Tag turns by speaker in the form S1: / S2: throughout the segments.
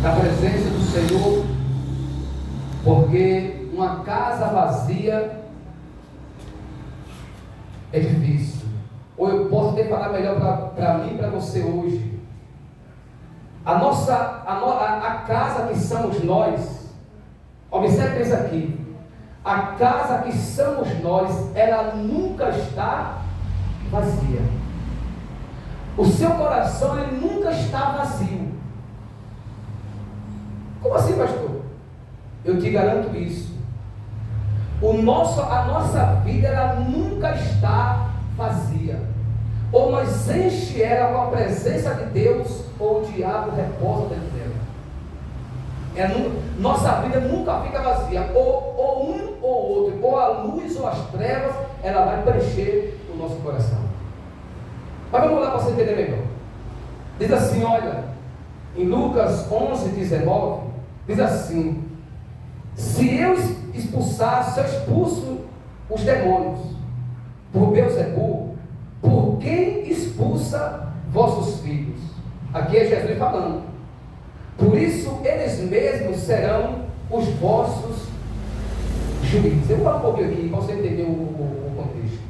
S1: da presença do Senhor, porque uma casa vazia é difícil. Ou eu posso até falar melhor para mim e para você hoje. A casa que somos nós, observe isso aqui, a casa que somos nós, ela nunca está vazia. O seu coração, ele nunca está vazio. Como assim, pastor? Eu te garanto isso. A nossa vida, ela nunca está vazia. Ou nós enche ela com a presença de Deus, ou o diabo reposa dentro dela. Nossa vida nunca fica vazia. Ou um ou outro, ou a luz ou as trevas, ela vai preencher o nosso coração. Mas vamos lá para você entender melhor. Diz assim, olha, em Lucas 11:19, diz assim: se eu expulsar, se eu expulso os demônios por Beelzebul, por quem expulsa vossos filhos? Aqui é Jesus falando. Por isso eles mesmos serão os vossos juízes. Eu vou falar um pouquinho aqui para você entender o contexto.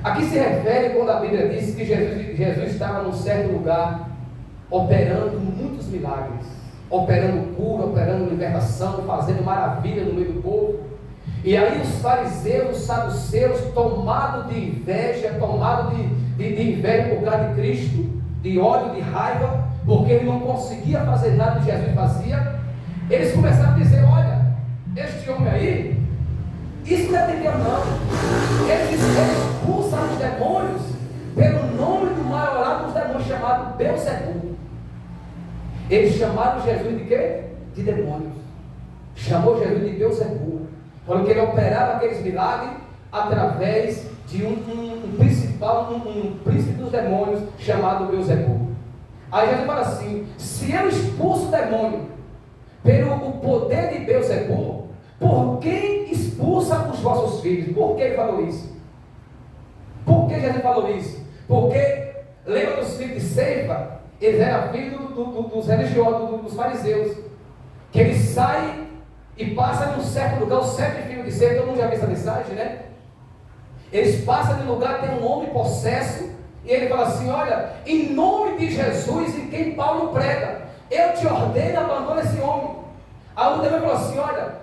S1: Aqui se refere quando a Bíblia diz que Jesus estava num certo lugar operando muitos milagres, operando cura, operando libertação, fazendo maravilha no meio do povo. E aí os fariseus, os saduceus, tomados de inveja, de inveja por causa de Cristo, de ódio, de raiva, porque ele não conseguia fazer nada que Jesus fazia, eles começaram a dizer: olha, este homem aí, isso não é de Deus não. Eles expulsam os demônios pelo nome do maioral dos demônios, chamado Beelzebul. Eles chamaram Jesus de quê? De demônios. Chamou Jesus de Beelzebul. Falou que ele operava aqueles milagres através de um príncipe dos demônios chamado Beelzebul. Aí Jesus fala assim: se eu expulso o demônio pelo poder de Beelzebul, por quem expulsa os vossos filhos? Por que ele falou isso? Por que Jesus falou isso? Porque lembra dos filhos de Ceifa? Eles eram filhos dos religiosos, dos fariseus, que eles saem e passam em um certo lugar, os 7 filhos de Ceifa. Todo mundo já viu essa mensagem, né? Eles passam de um lugar, tem um homem possesso, e ele fala assim: olha, em nome de Jesus, em quem Paulo prega, eu te ordeno, abandona esse homem. Aí o demônio falou assim: olha,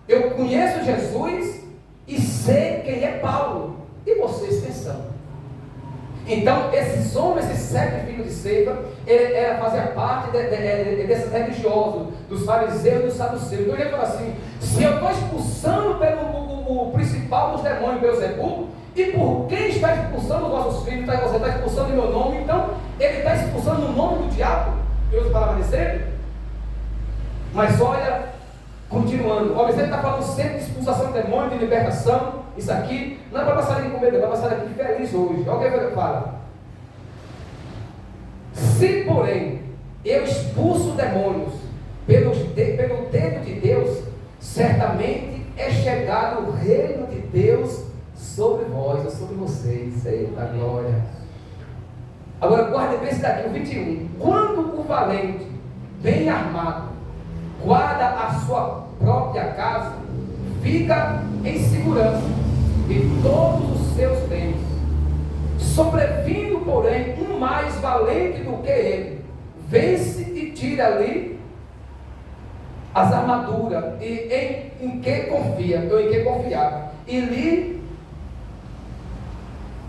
S1: eu conheço Jesus e sei quem é Paulo, e vocês quem são? Então esses homens, esses 7 filhos de Ceifa, fazia parte desses religiosos, dos fariseus e dos saduceus. Então ele falou assim: se eu estou expulsando pelo principal dos demônios, Beelzebul, e por quem está expulsando os vossos filhos? Você está expulsando em meu nome. Então ele está expulsando no nome do diabo, que usa a palavra de ser. Mas olha, continuando, o Observe está falando sempre de expulsação de demônio, de libertação. Isso aqui não é para passar aqui com medo, é para passar aqui feliz hoje. Olha o que ele fala: se porém eu expulso demônios pelo dedo de Deus, certamente é chegado o reino de Deus sobre vós, ou sobre vocês. Eita glória! Agora guarde bem isso daqui, o 21. Quando o valente, bem armado, guarda a sua própria casa, fica em segurança de todos os seus bens. Sobrevindo, porém, um mais valente do que ele, vence e tira ali as armaduras, e em que confia, ou em que confiava, e lhe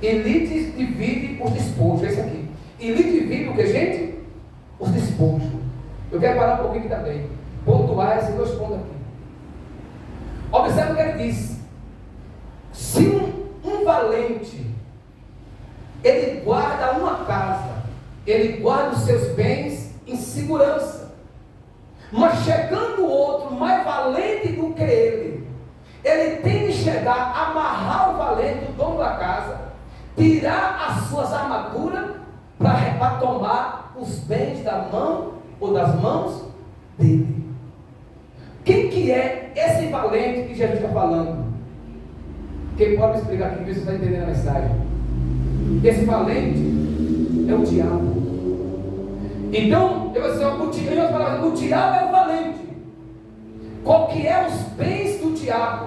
S1: divide os despojos. Esse aqui. E lhe divide o que, gente? Os despojos. Eu quero parar um pouquinho aqui também, pontuar esses 2 pontos aqui. Observe o que ele diz: se um valente, ele guarda uma casa, ele guarda os seus bens em segurança, mas chegando outro mais valente do que ele tem que chegar, amarrar o valente, o dono da casa, tirar as suas armaduras para tomar os bens da mão ou das mãos dele. Quem que é esse valente que Jesus está falando? Quem pode me explicar aqui, ver se você está entendendo a mensagem? Esse valente é o diabo. Então, eu vou dizer, o diabo é o valente. Qual que é os bens do diabo?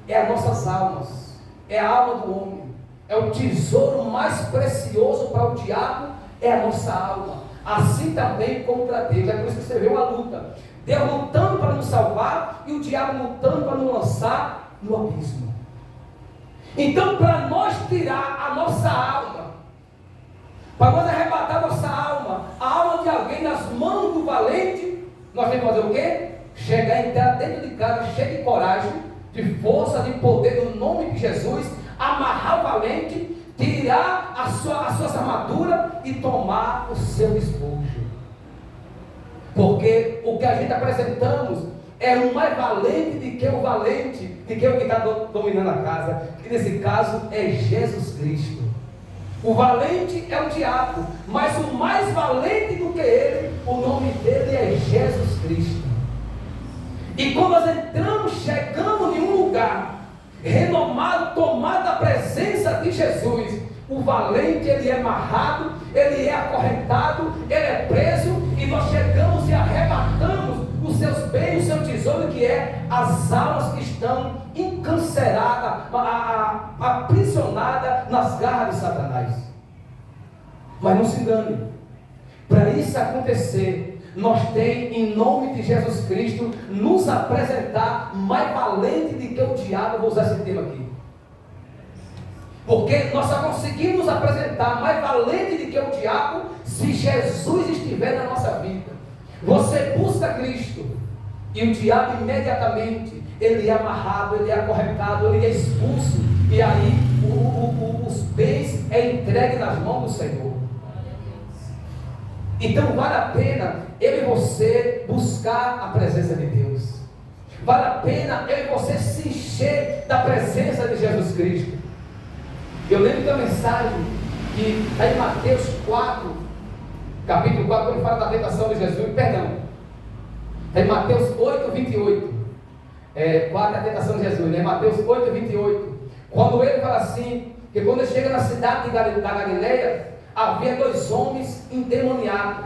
S1: É as nossas almas, é a alma do homem. É o tesouro mais precioso para o diabo, é a nossa alma. Assim também como para Deus. É por isso que você vê uma luta. Deus lutando para nos salvar e o diabo lutando para nos lançar no abismo. Então, para nós tirar a nossa alma, para nós arrebatar a nossa alma, a alma de alguém nas mãos do valente, nós temos que fazer o quê? Chegar em terra dentro de casa, cheio de coragem, de força, de poder, no nome de Jesus, amarrar o valente, tirar as suas armaduras e tomar o seu despojo. Porque o que a gente apresentamos é um mais valente do que o valente, de que o que está dominando a casa, que nesse caso é Jesus Cristo. O valente é o diabo, mas o mais valente do que ele, o nome dele é Jesus Cristo. E quando nós entramos, chegamos em um lugar renomado, tomado da presença de Jesus, o valente ele é amarrado, ele é acorrentado, ele é preso, e nós chegamos e arrebatamos os seus bens, o seu tesouro, que é as almas que estão encarceradas, aprisionadas nas garras de Satanás. Mas não se engane, para isso acontecer, nós temos, em nome de Jesus Cristo, nos apresentar mais valente do que o diabo. Vou usar esse tema aqui, porque nós só conseguimos nos apresentar mais valente do que o diabo se Jesus estiver na nossa vida. Você busca Cristo e o diabo imediatamente ele é amarrado, ele é acorrentado, ele é expulso, e aí os bens é entregue nas mãos do Senhor. Então vale a pena eu e você buscar a presença de Deus. Vale a pena eu e você se encher da presença de Jesus Cristo. Eu lembro da mensagem que está em Mateus 4, capítulo 4, quando ele fala da tentação de Jesus, perdão, está em Mateus 8, 28, 4 é a tentação de Jesus, né? Mateus 8, 28, quando ele fala assim, que quando ele chega na cidade da Galileia, havia 2 homens endemoniados,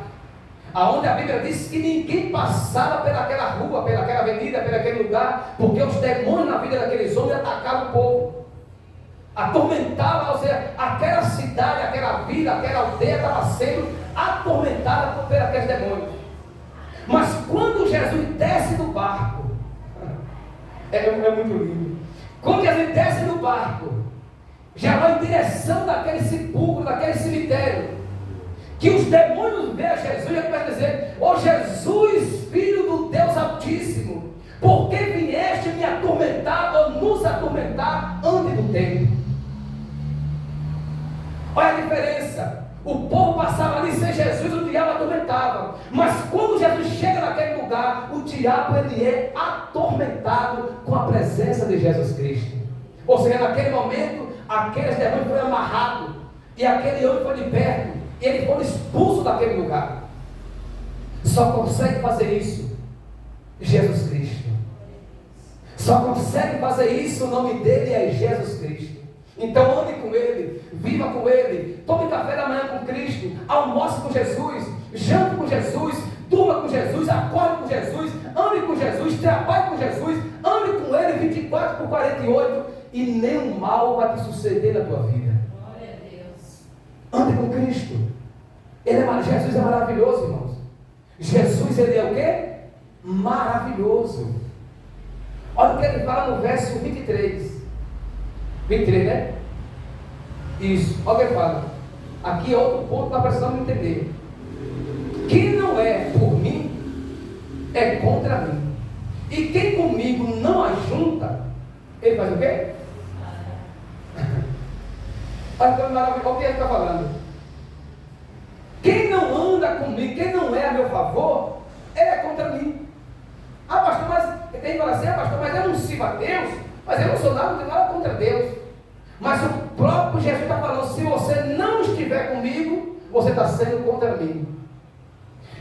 S1: aonde a Bíblia diz que ninguém passava pelaquela rua, pelaquela avenida, pelaquele lugar, porque os demônios na vida daqueles homens atacavam o povo, atormentavam, ou seja, aquela cidade, aquela vila, aquela aldeia estava sendo atormentada por aqueles demônios. Mas quando Jesus desce do barco, é muito lindo, quando Jesus desce do barco, já vai em direção daquele sepulcro, daquele cemitério, que os demônios veem a Jesus e começam a dizer: ó Jesus, filho do Deus Altíssimo, por que vieste me atormentar ou nos atormentar antes do tempo? Olha a diferença. O povo passava ali sem Jesus, o diabo atormentava. Mas quando Jesus chega naquele lugar, o diabo ele é atormentado com a presença de Jesus Cristo. Ou seja, naquele momento, aqueles demônios foram amarrados, e aquele homem foi liberto, e ele foi expulso daquele lugar. Só consegue fazer isso Jesus Cristo. Só consegue fazer isso, o nome dele é Jesus Cristo. Então ande com ele, viva com ele, tome café da manhã com Cristo, almoce com Jesus, jante com Jesus, durma com Jesus, acorde com Jesus, ame com Jesus, trabalhe com Jesus, ame com ele 24/48, e nenhum mal vai te suceder na tua vida. Glória a Deus. Ande com Cristo. Jesus é maravilhoso, irmãos. Jesus, ele é o quê? Maravilhoso. Olha o que ele fala no verso 23. 23, né? Isso. Olha o que ele fala. Aqui é outro ponto que nós precisamos entender. Quem não é por mim, é contra mim. E quem comigo não ajunta, ele faz o quê? Olha que maravilhoso. Olha o que ele está falando. Quem não anda comigo, quem não é a meu favor, ele é contra mim. Ah, pastor, mas tem que falar assim: ah, pastor, mas eu não sirvo a Deus, mas eu não sou nada, não tenho nada contra Deus. Mas o próprio Jesus está falando: se você não estiver comigo, você está sendo contra mim.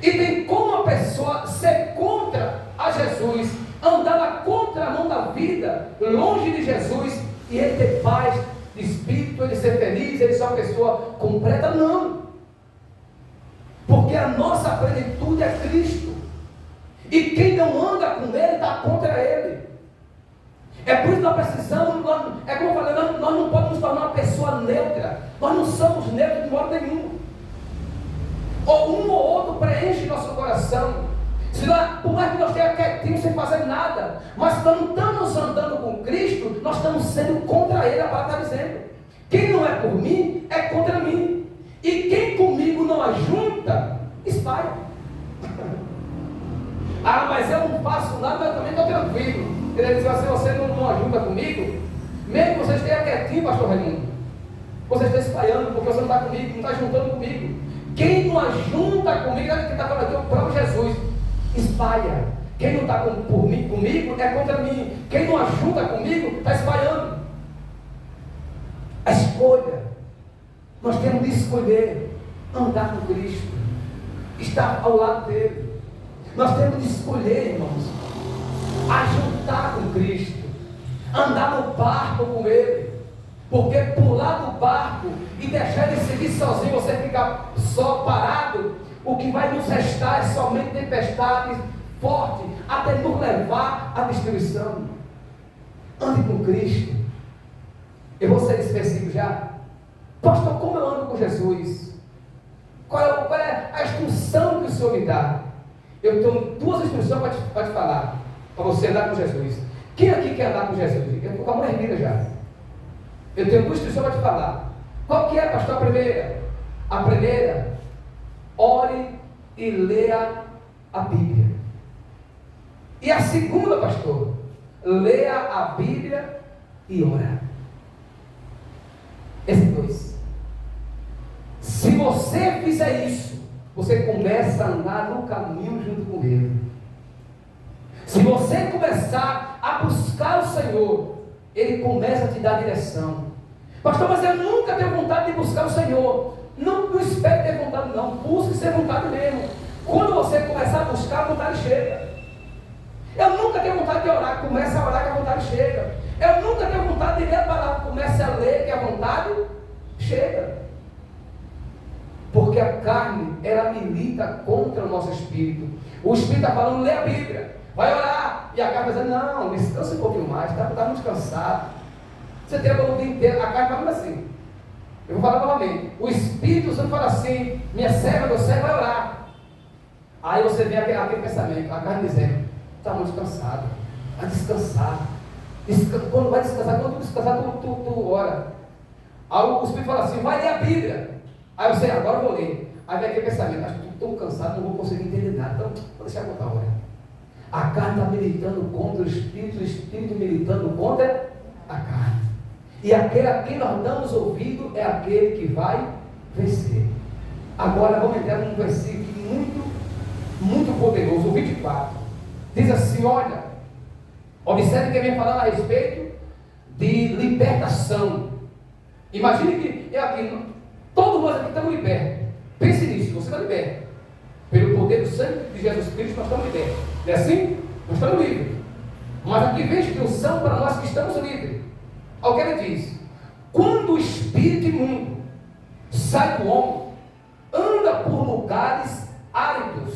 S1: E tem como a pessoa ser contra a Jesus, andar na contramão da vida, longe de Jesus, e ele ter paz de espírito, ele ser feliz, ele ser uma pessoa completa? Não. Porque a nossa plenitude é Cristo. E quem não anda com Ele está contra Ele. É por isso que nós precisamos, é como eu falei, nós não podemos nos tornar uma pessoa neutra. Nós não somos neutros de modo nenhum. Ou um ou outro preenche nosso coração. Se nós, por mais que nós tenhamos quietinho sem fazer nada, mas se nós não estamos andando com Cristo, nós estamos sendo contra Ele. A palavra está dizendo: quem não é por mim, é contra mim. E quem comigo não ajunta, espalha. Ah, mas eu não faço nada, eu também estou tranquilo. Ele disse assim: você não ajunta comigo, mesmo que você esteja quietinho, pastor Raimundo, você está espalhando, porque você não está comigo, não está juntando comigo. Quem não ajunta comigo, quem está falando aqui, o próprio Jesus, espalha. Quem não está comigo é contra mim. Quem não ajunta comigo está espalhando. A escolha, nós temos de escolher andar com Cristo, estar ao lado dele. Nós temos de escolher, irmãos, ajuntar com Cristo, andar no barco com Ele. Porque pular do barco e deixar Ele seguir sozinho, você ficar só parado, o que vai nos restar é somente tempestades fortes, até nos levar à destruição. Ande com Cristo. Eu vou ser específico já. Pastor, como eu ando com Jesus? Qual é a instrução que o Senhor me dá? Eu tenho duas instruções para te falar, para você andar com Jesus. Quem aqui quer andar com Jesus? Eu estou com a mão erguida já. Eu tenho duas instruções para te falar. Qual que é, pastor, a primeira? A primeira, ore e leia a Bíblia. E a segunda, pastor, leia a Bíblia e ora. Esses dois. Se você fizer isso, você começa a andar no caminho junto com Ele. Se você começar a buscar o Senhor, Ele começa a te dar direção. Pastor, mas eu nunca tenho vontade de buscar o Senhor. Não espere ter vontade, não. Busque ser vontade mesmo. Quando você começar a buscar, a vontade chega. Eu nunca tenho vontade de orar. Comece a orar que a vontade chega. Eu nunca tenho vontade de ler a palavra. Comece a ler que a vontade chega. Porque a carne, ela milita contra o nosso espírito. O espírito está falando: lê a Bíblia, vai orar. E a carne está dizendo: não, descansa um pouquinho mais, está muito cansado. Você tem o dia inteiro. A carne fala assim. Eu vou falar novamente. O Espírito Santo fala assim: minha serva, meu servo vai orar. Aí você vê aquele pensamento, a carne dizendo: está muito cansado, vai descansar. Quando vai descansar, quando tu descansar, tu ora. Aí o Espírito fala assim: vai ler a Bíblia. Aí você: agora eu vou ler. Aí vem aquele pensamento: acho que estou tão cansado, não vou conseguir entender nada, então vou deixar contar a hora. A carne está militando contra o Espírito militando contra a carne. E aquele a quem nós damos ouvido é aquele que vai vencer. Agora vamos entrar num versículo muito poderoso, o 24. Diz assim: olha, observe que vem falando a respeito de libertação. Imagine que eu aqui, todos nós aqui estamos libertos. Pense nisso, você está liberto. Pelo poder do sangue de Jesus Cristo, nós estamos libertos. Não é assim? Nós estamos livres. Mas aqui vem instrução para nós que estamos livres. Olha o que ele diz: quando o espírito imundo sai do homem, anda por lugares áridos,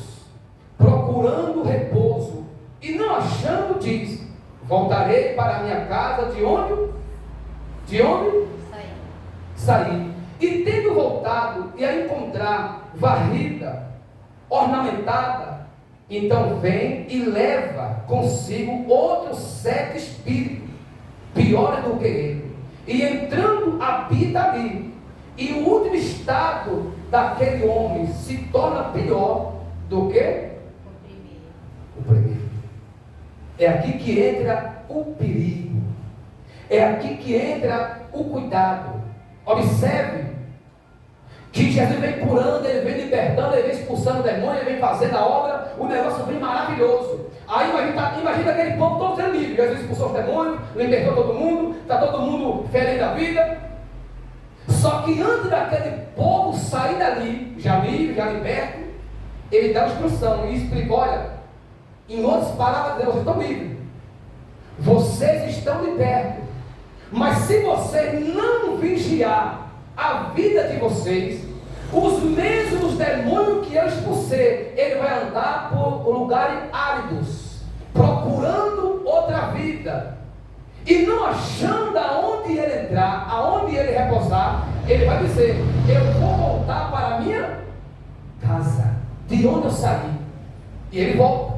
S1: procurando repouso, e não achando, diz: voltarei para a minha casa, de onde? Saí. E tendo voltado e a encontrar varrida, ornamentada, então vem e leva consigo outros 7 espíritos, piores do que ele, e entrando habita ali. E o último estado daquele homem se torna pior do que o primeiro. É aqui que entra o perigo. É aqui que entra o cuidado. Observe que Jesus vem curando, Ele vem libertando, Ele vem expulsando o demônio, Ele vem fazendo a obra, o negócio vem maravilhoso. Aí imagina aquele povo todo sendo livre. Jesus expulsou os demônios, libertou todo mundo, está todo mundo feliz da vida. Só que antes daquele povo sair dali, já livre, já liberto, Ele dá a instrução e explica: olha, em outras palavras, vocês estão livres, vocês estão libertos, mas se vocês não vigiar a vida de vocês, Os mesmos demônios que eu expulsei, ele vai andar por lugares áridos, procurando outra vida. E não achando aonde ele entrar, aonde ele repousar, ele vai dizer: eu vou voltar para a minha casa, de onde eu saí. E ele volta.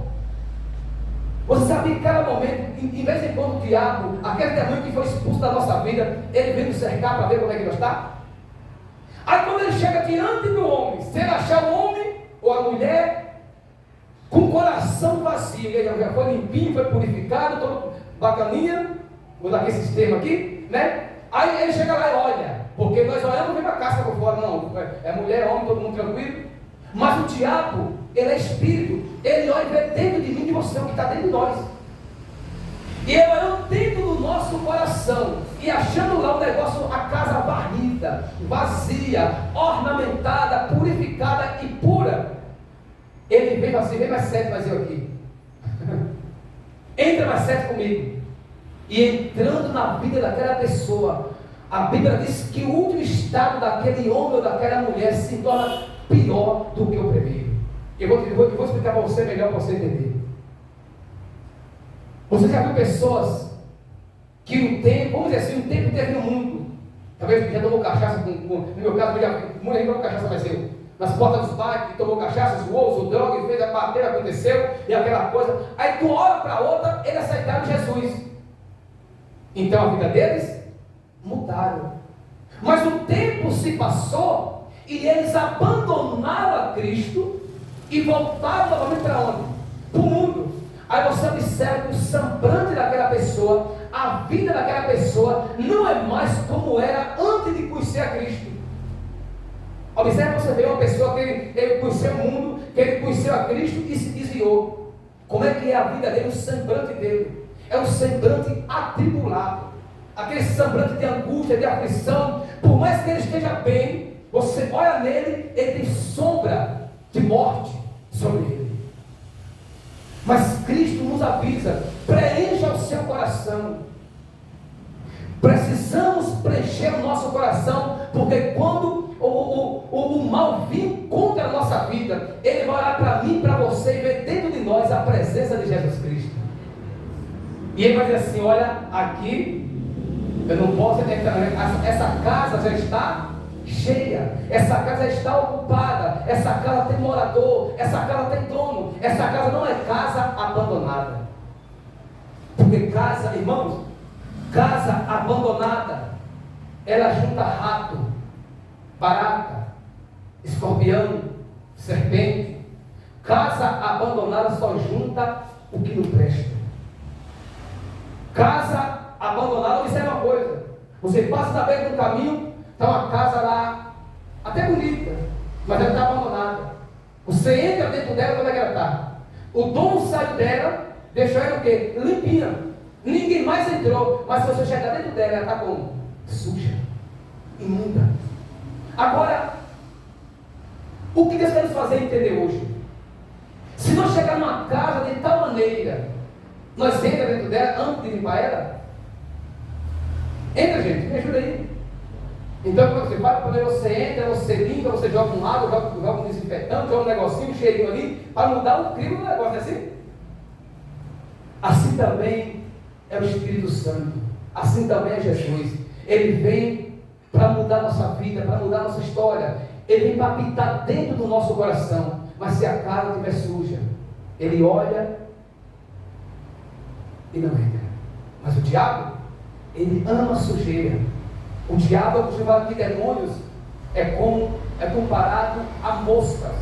S1: Você sabe que em cada momento, em vez em quando o diabo, aquele demônio que foi expulso da nossa vida, ele vem nos cercar para ver como é que nós está. Aí quando ele chega diante do homem, se ele achar o homem ou a mulher com o coração vazio, ele já foi limpinho, foi purificado, todo bacaninha, vou dar aqui esse termo aqui, né? Aí ele chega lá e olha, porque nós olhamos, vem uma casca por fora, não, é mulher, homem, todo mundo tranquilo. Mas o diabo, ele é espírito, ele olha e vê dentro de mim e de você o que está dentro de nós. E ele olhando dentro do nosso coração e achando lá o negócio, a casa varrida, vazia, ornamentada, purificada e pura. Ele vem assim: vem mais 7, mas eu aqui. Entra mais 7 comigo. E entrando na vida daquela pessoa, a Bíblia diz que o último estado daquele homem ou daquela mulher se torna pior do que o primeiro. Eu vou explicar para você melhor, para você entender. Você já viu pessoas que no tempo, vamos dizer assim, um tempo teve no mundo, talvez já tomou cachaça, no meu caso, mulher tomou cachaça, mas eu, nas portas dos bares, tomou cachaça, zoou, usou droga, fez a bater, aconteceu, e aquela coisa. Aí de uma hora para outra, eles aceitaram Jesus. Então a vida deles mudaram. Mas o tempo se passou e eles abandonaram a Cristo e voltaram novamente para onde? Para o mundo. Aí você observa que o semblante daquela pessoa, a vida daquela pessoa, não é mais como era antes de conhecer a Cristo. Observa, você vê uma pessoa que ele conheceu o mundo, que ele conheceu a Cristo e se desviou. Como é que é a vida dele, o semblante dele? É um semblante atribulado, aquele semblante de angústia, de aflição. Por mais que ele esteja bem, você olha nele, ele tem sombra de morte sobre ele. Mas Cristo nos avisa: preencha o seu coração. Precisamos preencher o nosso coração, porque quando o mal vir contra a nossa vida, ele vai olhar para mim, para você, e ver dentro de nós a presença de Jesus Cristo. E ele vai dizer assim: olha, aqui eu não posso entrar, essa casa já está cheia, essa casa está ocupada, essa casa tem morador, essa casa tem dono, essa casa não é casa abandonada. Porque casa, irmãos, casa abandonada, ela junta rato, barata, escorpião, serpente. Casa abandonada só junta o que não presta. Casa abandonada, observa uma coisa: você passa na beira do caminho, está uma casa lá, até bonita, mas ela está abandonada. Você entra dentro dela, como é que ela está? O dono saiu dela, deixou ela o quê? Limpinha. Ninguém mais entrou, mas se você chegar dentro dela, ela está como? Suja, imunda. Agora, o que Deus quer nos fazer entender hoje? Se nós chegar numa casa de tal maneira, nós entramos dentro dela antes de limpar ela? Entra, gente, me ajuda aí. Então, quando você vai, quando você entra, você limpa, você joga um água, joga um desinfetante, joga um negocinho, um cheirinho ali, para mudar o clima do negócio, não é assim? Assim também é o Espírito Santo, assim também é Jesus. Ele vem para mudar nossa vida, para mudar nossa história. Ele vem para habitar dentro do nosso coração. Mas se a casa estiver suja, ele olha e não entra. Mas o diabo, ele ama a sujeira. O diabo, que fala aqui demônios, é comparado a moscas.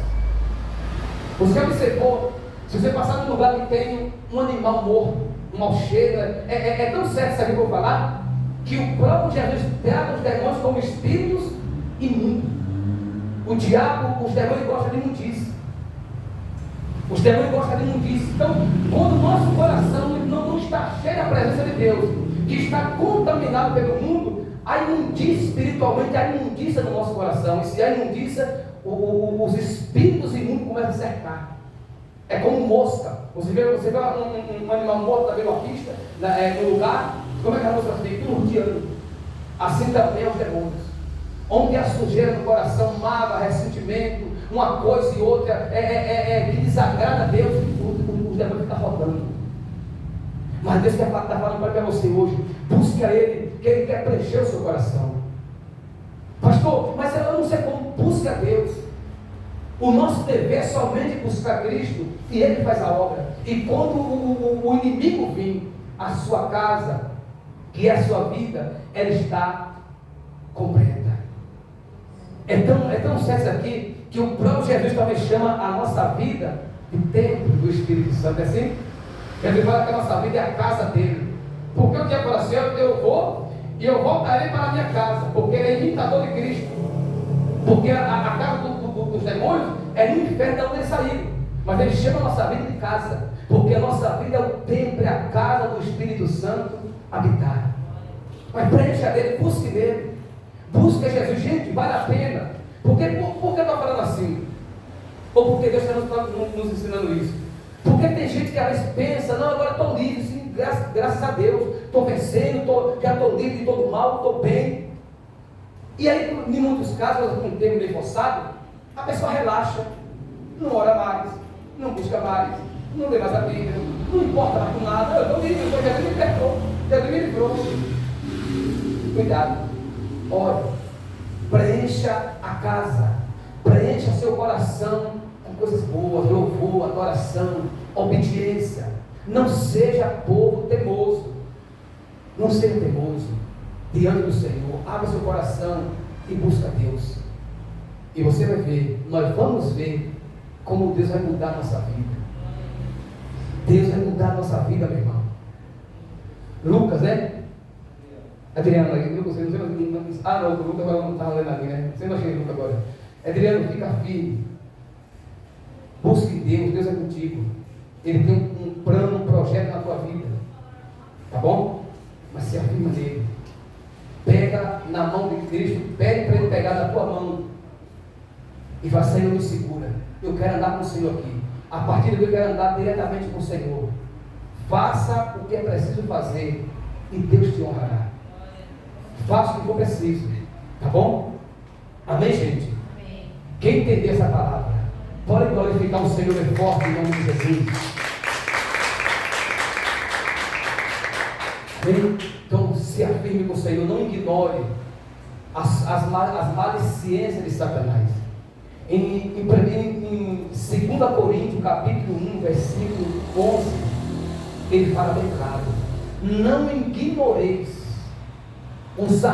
S1: Você observou, se você passar num lugar que tem um animal morto, um mau cheiro, é tão certo isso aqui que eu vou falar, que o próprio Jesus trata os demônios como espíritos imundos. O diabo, os demônios gostam de imundície. Os demônios gostam de imundície. Então, quando o nosso coração não está cheio da presença de Deus, que está contaminado pelo mundo, há imundícia espiritualmente, há imundícia no nosso coração. E se há imundícia, os espíritos imundos começam a cercar. É como mosca. Você vê um animal morto na beira da pista, no lugar, como é que a mosca fica? Urdiando. Assim também é os demônios. onde há sujeira no coração, mágoa, ressentimento, uma coisa e outra, que desagrada a Deus, o demônio fica rodando. Mas Deus está falando para você hoje, busca Ele, que Ele quer preencher o seu coração. Pastor, mas eu não sei como, busca Deus. O nosso dever é somente buscar Cristo, e Ele faz a obra. E quando o inimigo vir à sua casa, que é a sua vida, ela está completa. É tão certo aqui, que o próprio Jesus também chama a nossa vida de templo do Espírito Santo. É assim? Jesus fala que a nossa vida é a casa dele. Porque o dia fala assim, eu vou e eu voltarei para a minha casa, porque ele é imitador de Cristo. Porque a casa dos demônios é no inferno de onde eles saíram. Mas ele chama a nossa vida de casa, porque a nossa vida é o templo, é a casa do Espírito Santo habitar. Mas preencha dele, busque dele, busque Jesus. Gente, vale a pena. Por que eu estou falando assim? Ou porque Deus está nos ensinando isso? Porque tem gente que às vezes pensa, não, agora estou livre, sim, graças a Deus, estou vencendo, já estou livre de todo mal, estou bem. E aí, em muitos casos, com um termo bem forçado, a pessoa relaxa, não ora mais, não busca mais, não lê mais a Bíblia, não importa mais com nada, eu estou livre, Jesus me perdoou, Jesus me livrou. Cuidado, ore, preencha a casa, preencha seu coração com coisas boas, louvor, adoração, obediência. Não seja povo teimoso, não seja teimoso diante do Senhor. Abra seu coração e busca Deus, e você vai ver, nós vamos ver como Deus vai mudar a nossa vida. Deus vai mudar a nossa vida, meu irmão. Lucas, né? Adriano, Lucas, não, Lucas agora não estava lendo ali, né? Você não achei Lucas agora. Adriano, fica firme. Busque Deus, Deus é contigo. Ele tem um plano, um projeto na tua vida. Tá bom? Mas se afirma nele. Pega na mão de Cristo, pede para Ele pegar na tua mão. E vai sair, me segura. Eu quero andar com o Senhor aqui. A partir daqui eu quero andar diretamente com o Senhor. Faça o que é preciso fazer e Deus te honrará. Faça o que for preciso. Tá bom? Amém, gente? Amém. Quem entender essa palavra, pode glorificar o Senhor é forte em nome de Jesus. Amém? Então se afirme com o Senhor, não ignore as maledicências de Satanás. Em 2 Coríntios, capítulo 1, versículo 11, ele fala bem claro: não ignoreis os